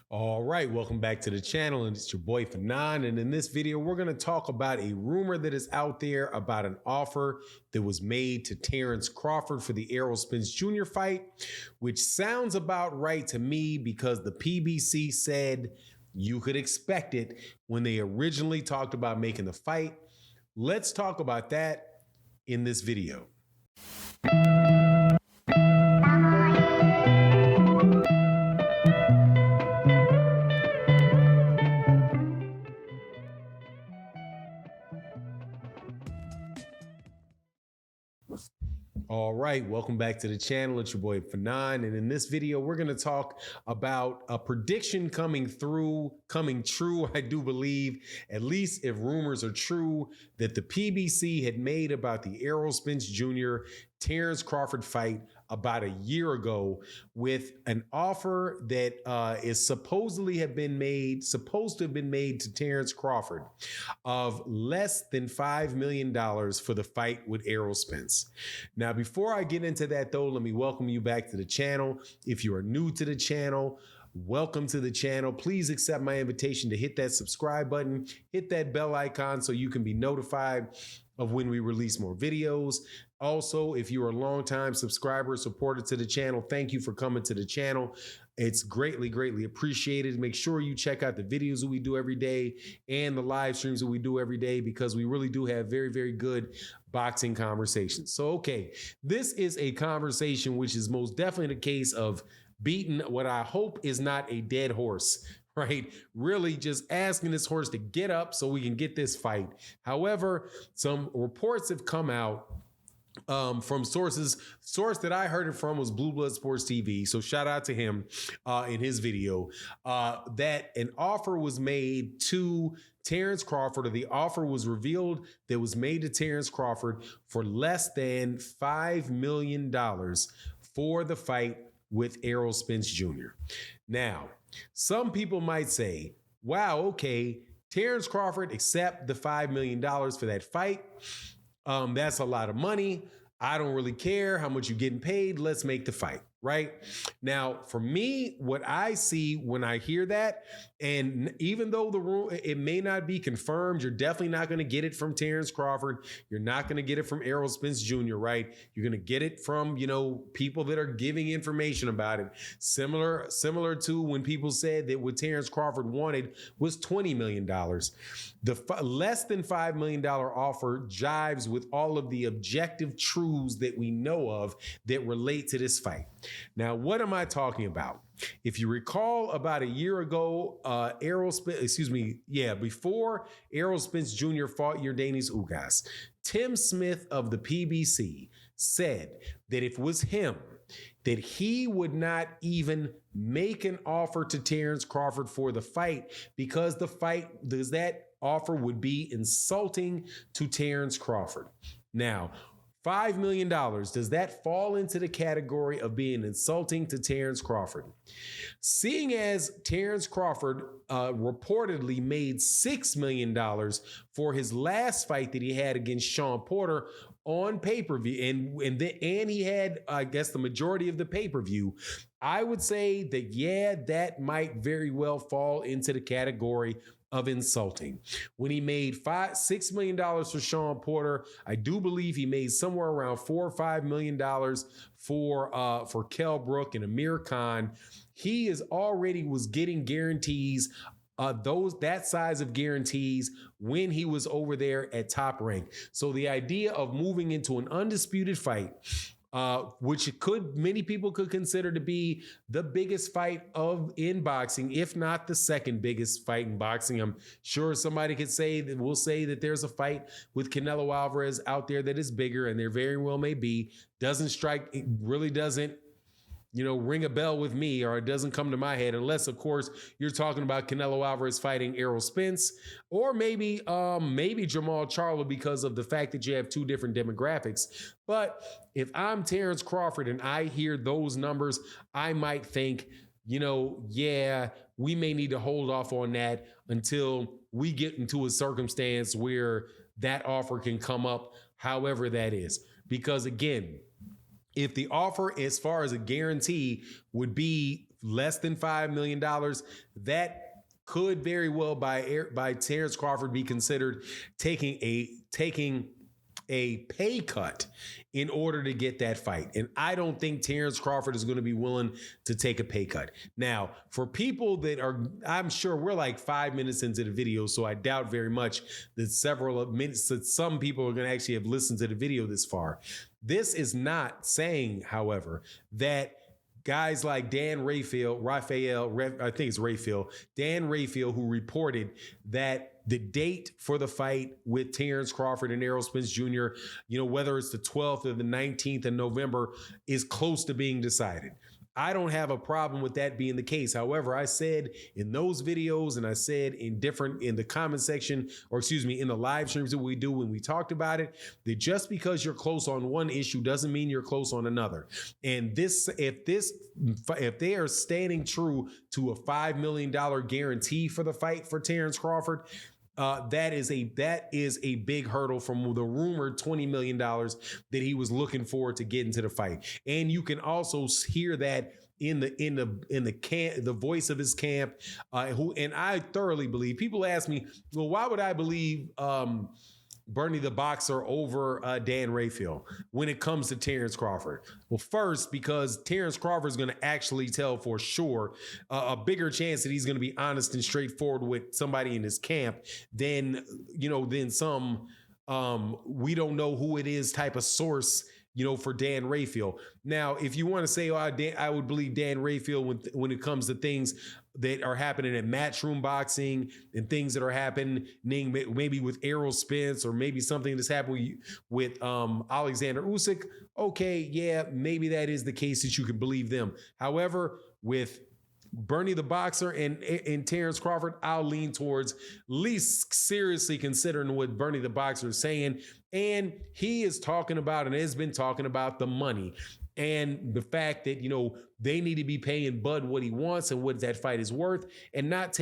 All right, welcome back to the channel, and it's your boy Fanon. And in this video, we're going to talk about a rumor that is out there about an offer that was made to Terence Crawford for the Errol Spence Jr. fight, which sounds about right to me because the PBC said you could expect it when they originally talked about making the fight. Let's talk about that in this video. All right, welcome back to the channel. It's your boy Fanon, and in this video, we're going to talk about a prediction coming true, I do believe, at least if rumors are true, that the PBC had made about the Errol Spence Jr. Terence Crawford fight about a year ago, with an offer that is supposed to have been made to Terence Crawford of less than $5 million for the fight with Errol Spence. Now, before I get into that though, let me welcome you back to the channel. If you are new to the channel, welcome to the channel. Please accept my invitation to hit that subscribe button, hit that bell icon so you can be notified of when we release more videos. Also, if you're a longtime subscriber, supporter to the channel, thank you for coming to the channel. It's greatly, greatly appreciated. Make sure you check out the videos that we do every day and the live streams that we do every day, because we really do have very, very good boxing conversations. So, okay, this is a conversation which is most definitely the case of beating what I hope is not a dead horse, right? Really just asking this horse to get up so we can get this fight. However, some reports have come out from source that I heard it from was Blue Blood Sports TV. So shout out to him in his video that an offer was made to Terence Crawford, or the offer was revealed that was made to Terence Crawford for less than $5 million for the fight with Errol Spence Jr. Now, some people might say, wow, okay, Terence Crawford accept the $5 million for that fight. That's a lot of money. I don't really care how much you're getting paid. Let's make the fight, right? Now, for me, what I see when I hear that, and even though it may not be confirmed, you're definitely not going to get it from Terence Crawford. You're not going to get it from Errol Spence Jr., right? You're going to get it from, people that are giving information about it. Similar to when people said that what Terence Crawford wanted was $20 million. The less than $5 million offer jives with all of the objective truths that we know of that relate to this fight. Now, what am I talking about? If you recall, about a year ago, before Errol Spence Jr. fought Yordenis Ugas, Tim Smith of the PBC said that if it was him, that he would not even make an offer to Terence Crawford for the fight because that offer would be insulting to Terence Crawford. Now, $5 million, does that fall into the category of being insulting to Terence Crawford? Seeing as Terence Crawford reportedly made $6 million for his last fight that he had against Sean Porter on pay-per-view, and he had, I guess, the majority of the pay-per-view, I would say that, yeah, that might very well fall into the category of insulting. When he made $6 million for Sean Porter, I do believe he made somewhere around $4 or $5 million for Kell Brook and Amir Khan. He was getting guarantees, that size of guarantees when he was over there at Top Rank. So the idea of moving into an undisputed fight, which many people could consider to be the biggest fight in boxing, if not the second biggest fight in boxing. I'm sure somebody could say that there's a fight with Canelo Alvarez out there that is bigger, and there very well may be. It really doesn't ring a bell with me, or it doesn't come to my head, unless, of course, you're talking about Canelo Alvarez fighting Errol Spence, or maybe Jamal Charlo, because of the fact that you have two different demographics. But if I'm Terence Crawford and I hear those numbers, I might think, yeah, we may need to hold off on that until we get into a circumstance where that offer can come up, however that is. Because again, if the offer as far as a guarantee would be less than $5 million, that could very well by Terence Crawford be considered taking a pay cut in order to get that fight. And I don't think Terence Crawford is going to be willing to take a pay cut. Now, for people that are, I'm sure we're like 5 minutes into the video, so I doubt very much that several minutes that some people are going to actually have listened to the video this far. This is not saying, however, that guys like Dan Rafael, Dan Rafael, who reported that the date for the fight with Terence Crawford and Errol Spence Jr., whether it's the 12th or the 19th of November, is close to being decided. I don't have a problem with that being the case. However, I said in those videos, and I said in the comment section, in the live streams that we do when we talked about it, that just because you're close on one issue doesn't mean you're close on another. And if they are standing true to a $5 million guarantee for the fight for Terence Crawford, that is a big hurdle from the rumored $20 million that he was looking for to get into the fight. And you can also hear that in the voice of his camp, and I thoroughly believe. People ask me, well, why would I believe Bernie the Boxer over Dan Rafael when it comes to Terence Crawford? Well, first, because Terence Crawford is going to actually tell for sure a bigger chance that he's going to be honest and straightforward with somebody in his camp than some we don't know who it is type of source, for Dan Rafael. Now, if you want to say, I would believe Dan Rafael when it comes to things that are happening at Matchroom Boxing and things that are happening maybe with Errol Spence, or maybe something that's happening with Alexander Usyk. Okay, yeah, maybe that is the case that you can believe them. However, with Bernie the Boxer and Terence Crawford, I'll lean towards least seriously considering what Bernie the Boxer is saying. And he is talking about and has been talking about the money and the fact that, they need to be paying Bud what he wants and what that fight is worth, and not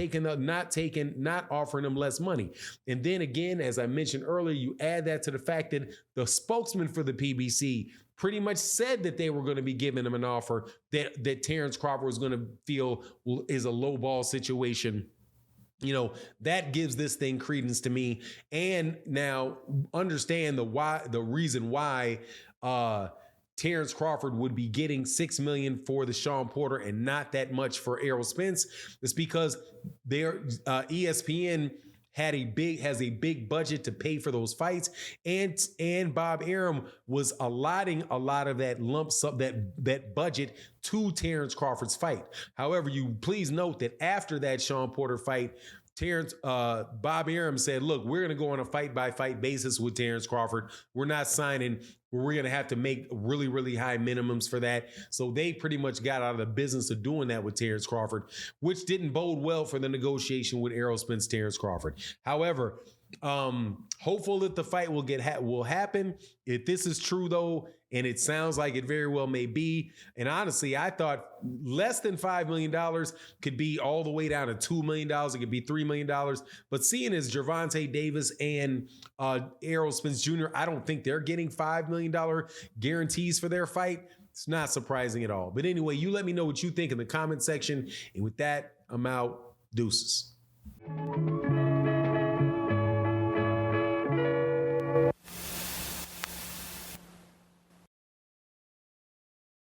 offering him less money. And then again, as I mentioned earlier, you add that to the fact that the spokesman for the PBC pretty much said that they were going to be giving him an offer that Terence Crawford was going to feel is a low ball situation. That gives this thing credence to me. And now understand the reason why Terence Crawford would be getting $6 million for the Sean Porter and not that much for Errol Spence. It's because ESPN has a big budget to pay for those fights, and Bob Arum was allotting a lot of that lump sum, that budget to Terence Crawford's fight. However, you please note that after that Sean Porter fight, Bob Arum said, look, we're going to go on a fight-by-fight basis with Terence Crawford. We're not signing. We're going to have to make really, really high minimums for that. So they pretty much got out of the business of doing that with Terence Crawford, which didn't bode well for the negotiation with Errol Spence, Terence Crawford. However, hopeful that the fight will happen. If this is true, though, and it sounds like it very well may be, and honestly, I thought less than $5 million could be all the way down to $2 million. It could be $3 million. But seeing as Gervonta Davis and Errol Spence Jr., I don't think they're getting $5 million guarantees for their fight. It's not surprising at all. But anyway, you let me know what you think in the comment section. And with that, I'm out. Deuces.